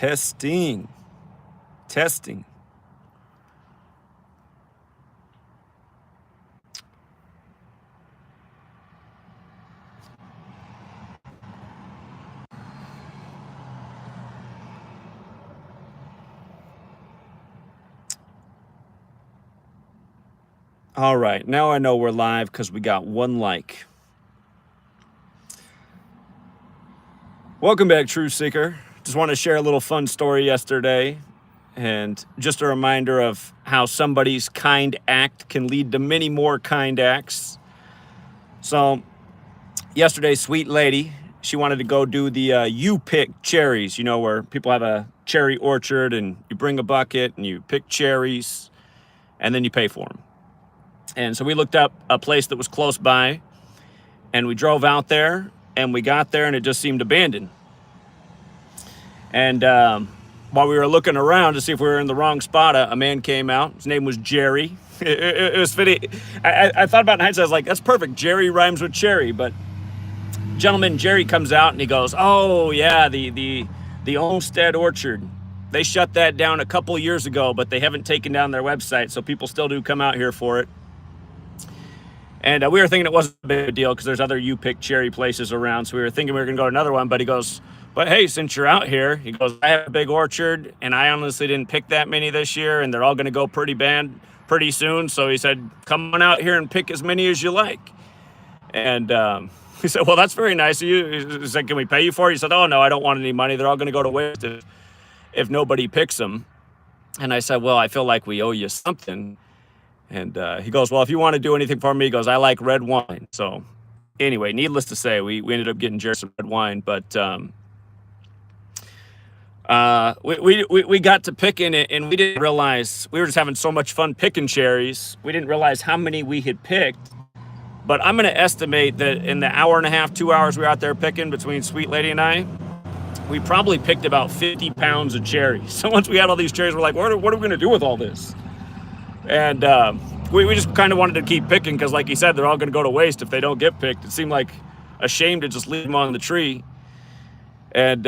Testing. Testing. All right, now I know we're live because we got one like. Welcome back, Truth Seeker. Just want to share a little fun story yesterday, and just a reminder of how somebody's kind act can lead to many more kind acts. So, yesterday, sweet lady, she wanted to go do the you pick cherries, you know, where people have a cherry orchard and you bring a bucket and you pick cherries and then you pay for them. And so we looked up a place that was close by and we drove out there and we got there and it just seemed abandoned. And while we were looking around to see if we were in the wrong spot, a man came out. His name was Jerry. It was fitting. I thought about it in hindsight. I was like, that's perfect. Jerry rhymes with cherry. But gentleman Jerry comes out and he goes, oh, yeah, the Olmsted Orchard. They shut that down a couple years ago, but they haven't taken down their website, so people still do come out here for it. And we were thinking it wasn't a big deal because there's other you pick cherry places around, so we were thinking we were going to go to another one. But he goes, but hey, since you're out here, he goes, I have a big orchard, and I honestly didn't pick that many this year, and they're all going to go pretty soon. So he said, come on out here and pick as many as you like. And he said, well, that's very nice of you. He said, can we pay you for it? He said, oh, no, I don't want any money. They're all going to go to waste if nobody picks them. And I said, well, I feel like we owe you something. And he goes, well, if you want to do anything for me, he goes, I like red wine. So anyway, needless to say, we ended up getting Jerry some red wine. But we got to picking it, and we didn't realize, we were just having so much fun picking cherries. We didn't realize how many we had picked. But I'm going to estimate that in the hour and a half, 2 hours we were out there picking between Sweet Lady and I, we probably picked about 50 pounds of cherries. So once we had all these cherries, we're like, what are we going to do with all this? And we just kind of wanted to keep picking because, like he said, they're all going to go to waste if they don't get picked. It seemed like a shame to just leave them on the tree. And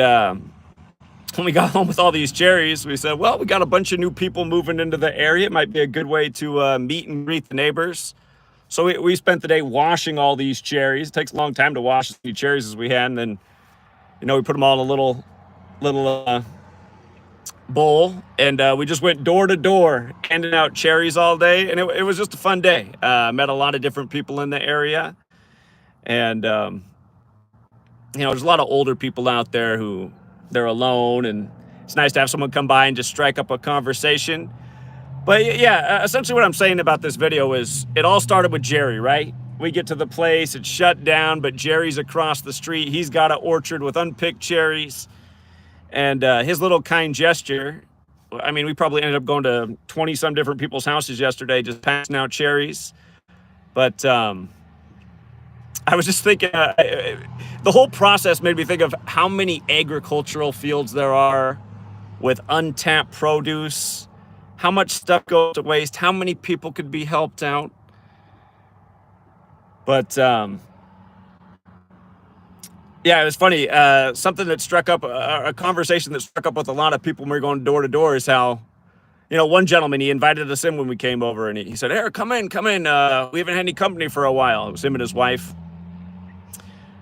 when we got home with all these cherries, we said, well, we got a bunch of new people moving into the area. It might be a good way to meet and greet the neighbors. So we spent the day washing all these cherries. It takes a long time to wash as many cherries as we had. And then, you know, we put them all in a little bowl, and we just went door to door handing out cherries all day, and it was just a fun day. Met a lot of different people in the area, and you know, there's a lot of older people out there who they're alone, and it's nice to have someone come by and just strike up a conversation. But yeah, essentially what I'm saying about this video is it all started with Jerry, right? We get to the place, it's shut down, but Jerry's across the street. He's got an orchard with unpicked cherries. And his little kind gesture, I mean, we probably ended up going to 20-some different people's houses yesterday, just passing out cherries. But I was just thinking, the whole process made me think of how many agricultural fields there are with untapped produce, how much stuff goes to waste, how many people could be helped out. But yeah, it was funny. Something that struck up, a conversation that struck up with a lot of people when we were going door to door is how, you know, one gentleman, he invited us in when we came over, and he said, hey, come in. We haven't had any company for a while. It was him and his wife.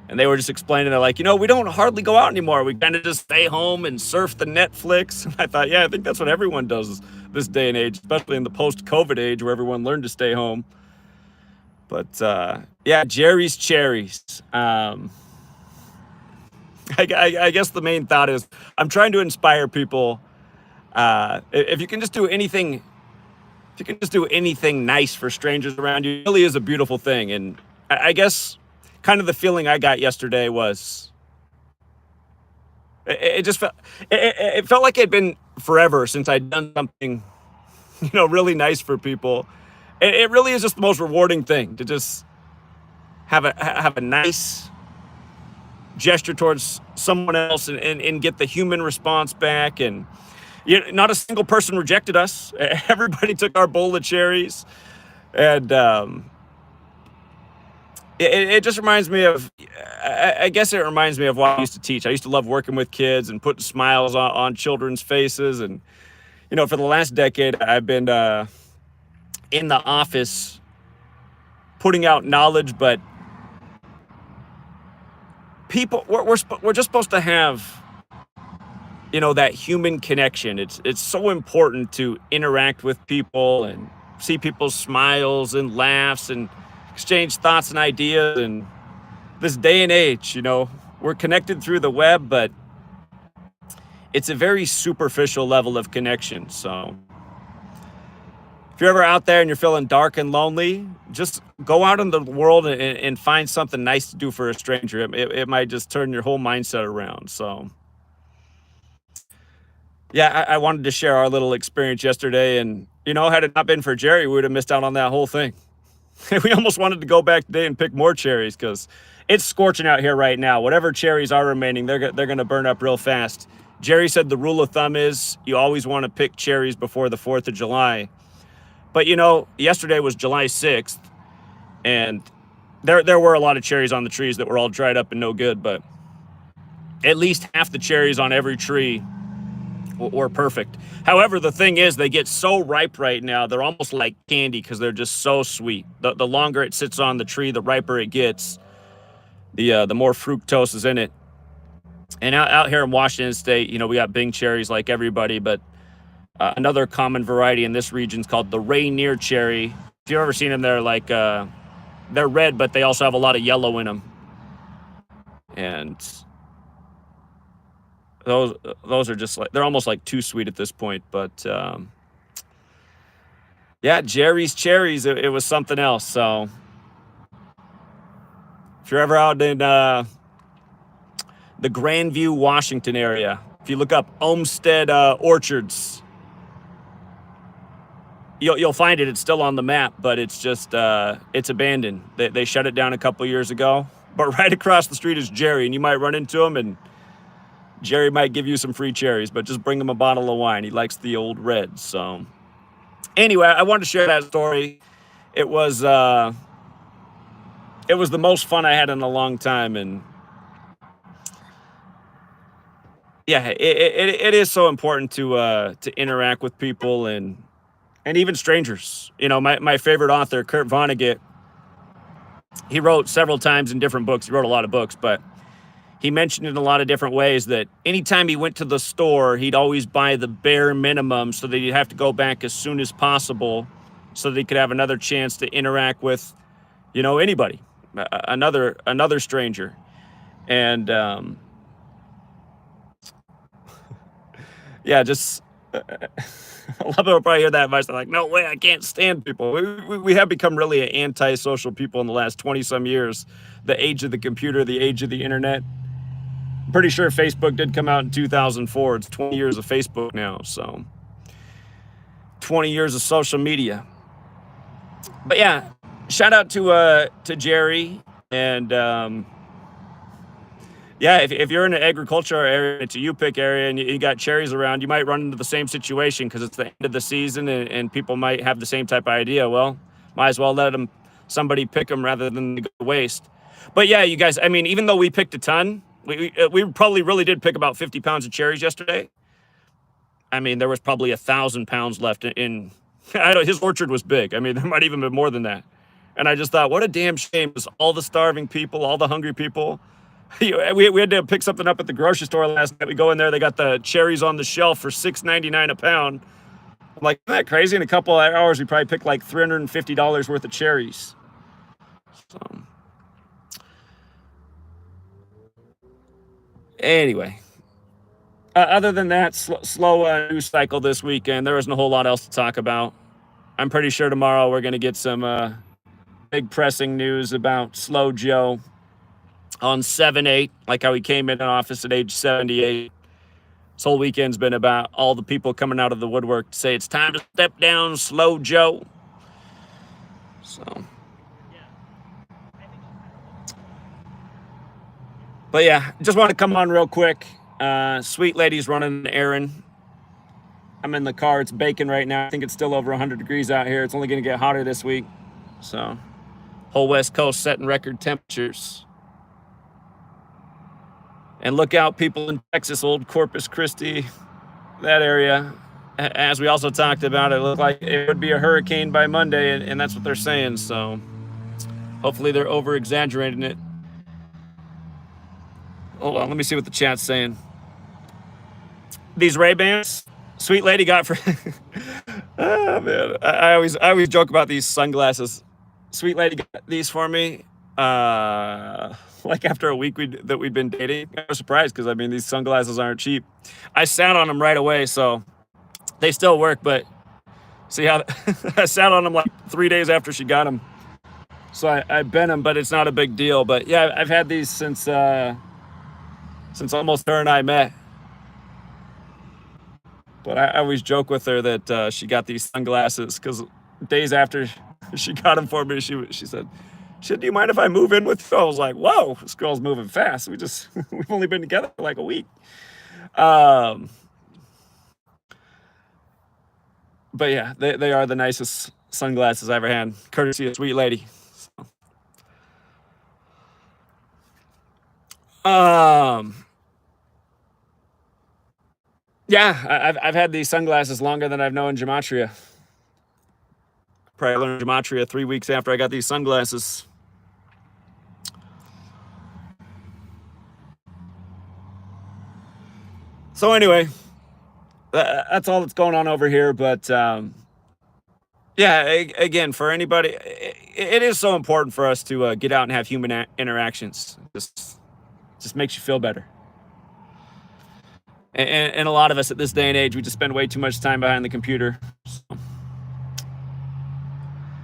And they were just explaining, they're like, you know, we don't hardly go out anymore. We kind of just stay home and surf the Netflix. And I thought, yeah, I think that's what everyone does this day and age, especially in the post-COVID age where everyone learned to stay home. But yeah, Jerry's Cherries. I guess the main thought is I'm trying to inspire people. If you can just do anything, nice for strangers around you, it really is a beautiful thing. And I guess kind of the feeling I got yesterday was it felt like it had been forever since I'd done something, you know, really nice for people. It really is just the most rewarding thing to just have a nice gesture towards someone else and get the human response back. And you know, not a single person rejected us. Everybody took our bowl of cherries. And it just reminds me of, I guess it reminds me of what I used to teach. I used to love working with kids and putting smiles on children's faces. And, for the last decade, I've been in the office putting out knowledge, but people, we're just supposed to have, that human connection. It's so important to interact with people and see people's smiles and laughs and exchange thoughts and ideas. And this day and age, we're connected through the web, but it's a very superficial level of connection. So if you're ever out there and you're feeling dark and lonely, just go out in the world and find something nice to do for a stranger. It might just turn your whole mindset around. So yeah, I wanted to share our little experience yesterday. And, had it not been for Jerry, we would have missed out on that whole thing. We almost wanted to go back today and pick more cherries because it's scorching out here right now. Whatever cherries are remaining, they're going to burn up real fast. Jerry said the rule of thumb is you always want to pick cherries before the 4th of July. But, yesterday was July 6th, and there were a lot of cherries on the trees that were all dried up and no good, but at least half the cherries on every tree were perfect. However, the thing is, they get so ripe right now, they're almost like candy because they're just so sweet. The longer it sits on the tree, the riper it gets, the more fructose is in it. And out here in Washington State, we got Bing cherries like everybody, but another common variety in this region is called the Rainier cherry. If you've ever seen them, they're red, but they also have a lot of yellow in them. And those are just they're almost like too sweet at this point. But yeah, Jerry's cherries, it was something else. So if you're ever out in the Grandview, Washington area, if you look up Olmsted Orchards, you'll find it. It's still on the map, but it's just it's abandoned. They shut it down a couple years ago. But right across the street is Jerry, and you might run into him, and Jerry might give you some free cherries, but just bring him a bottle of wine. He likes the old red. So anyway, I wanted to share that story. It was the most fun I had in a long time, and yeah, it is so important to interact with people and even strangers. My favorite author, Kurt Vonnegut, he wrote several times in different books. He wrote a lot of books, but he mentioned in a lot of different ways that anytime he went to the store, he'd always buy the bare minimum so that he'd have to go back as soon as possible so that he could have another chance to interact with, anybody, another stranger. And yeah, just a lot of people probably hear that advice. They're like, no way, I can't stand people. We have become really an antisocial people in the last 20-some years. The age of the computer, the age of the internet. I'm pretty sure Facebook did come out in 2004. It's 20 years of Facebook now, so 20 years of social media. But yeah, shout out to Jerry. And yeah, if you're in an agricultural area, it's a U-pick area, and you got cherries around, you might run into the same situation because it's the end of the season and people might have the same type of idea. Well, might as well let somebody pick them rather than go to waste. But yeah, you guys, I mean, even though we picked a ton, we probably really did pick about 50 pounds of cherries yesterday. I mean, there was probably 1,000 pounds left in I know his orchard was big. I mean, there might even be more than that. And I just thought, what a damn shame. It's all the starving people, all the hungry people. We had to pick something up at the grocery store last night. We go in there, they got the cherries on the shelf for $6.99 a pound. I'm like, isn't that crazy? In a couple of hours, we probably picked like $350 worth of cherries. So anyway, other than that, slow news cycle this weekend. There isn't a whole lot else to talk about. I'm pretty sure tomorrow we're going to get some big pressing news about Slow Joe on 7/8, like how he came in office at age 78. This whole weekend's been about all the people coming out of the woodwork to say it's time to step down, Slow Joe. So, but yeah, just want to come on real quick. Sweet lady's running an errand. I'm in the car. It's baking right now. I think it's still over 100 degrees out here. It's only going to get hotter this week. So Whole West Coast setting record temperatures. And look out, people in Texas, Old Corpus Christi, that area. As we also talked about, it looked like it would be a hurricane by Monday, and that's what they're saying. So hopefully they're over-exaggerating it. Hold on, let me see what the chat's saying. These Ray-Bans, sweet lady got for... Oh, man. I always joke about these sunglasses. Sweet lady got these for me. Like after a week that we'd been dating. I was surprised because, I mean, these sunglasses aren't cheap. I sat on them right away, so they still work, but see how I sat on them like 3 days after she got them. So I bent them, but it's not a big deal. But yeah, I've had these since almost her and I met. But I always joke with her that she got these sunglasses because days after she got them for me, she said, "Shit, do you mind if I move in with you?" I was like, "Whoa, this girl's moving fast. We've only been together for like a week." But yeah, they are the nicest sunglasses I ever had, courtesy of sweet lady. Yeah, I've had these sunglasses longer than I've known Gematria. Probably learned Gematria 3 weeks after I got these sunglasses. So anyway, that's all that's going on over here. But yeah, again, for anybody, it is so important for us to get out and have human interactions. Just makes you feel better. And a lot of us at this day and age, we just spend way too much time behind the computer.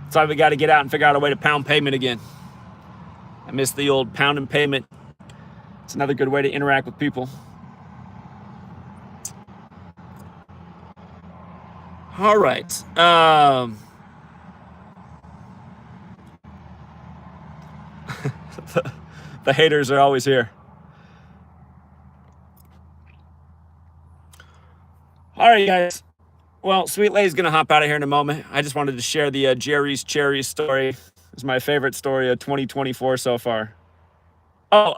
That's why we got to get out and figure out a way to pound payment again. I miss the old pound and payment. It's another good way to interact with people. All right. The haters are always here. All right, guys. Well, Sweet Lay's going to hop out of here in a moment. I just wanted to share the Cherries story. It's my favorite story of 2024 so far. Oh,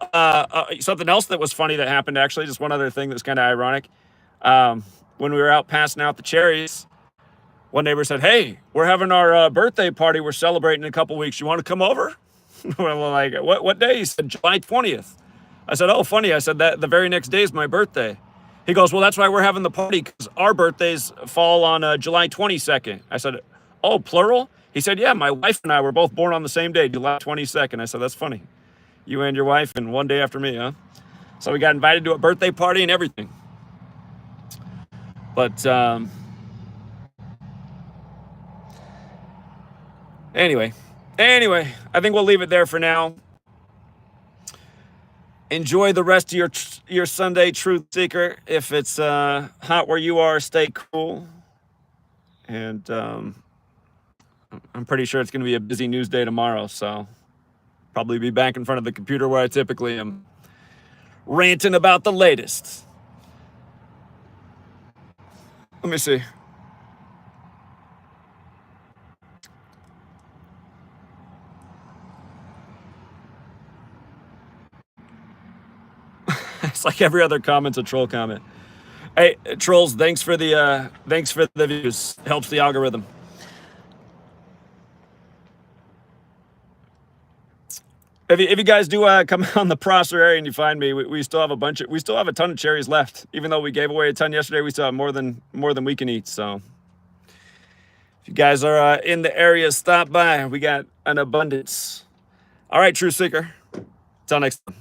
something else that was funny that happened, actually, just one other thing that's kind of ironic. When we were out passing out the cherries, one neighbor said, "Hey, we're having our birthday party. We're celebrating in a couple weeks. You want to come over?" We're like, what day? He said, July 20th. I said, "Oh, funny." I said, that the very next day is my birthday. He goes, "Well, that's why we're having the party, because our birthdays fall on July 22nd. I said, "Oh, plural?" He said, "Yeah, my wife and I were both born on the same day, July 22nd. I said, "That's funny. You and your wife, and one day after me, huh?" So we got invited to a birthday party and everything. But anyway, I think we'll leave it there for now. Enjoy the rest of your Sunday, Truth Seeker. If it's hot where you are, stay cool. And I'm pretty sure it's going to be a busy news day tomorrow, so probably be back in front of the computer where I typically am, ranting about the latest. Let me see. It's like every other comment's a troll comment. Hey, trolls, thanks for the views. Helps the algorithm. If you guys do come on the Prosser area and you find me, we still have a ton of cherries left. Even though we gave away a ton yesterday, we still have more than we can eat. So if you guys are in the area, stop by. We got an abundance. All right, True Seeker. Till next time.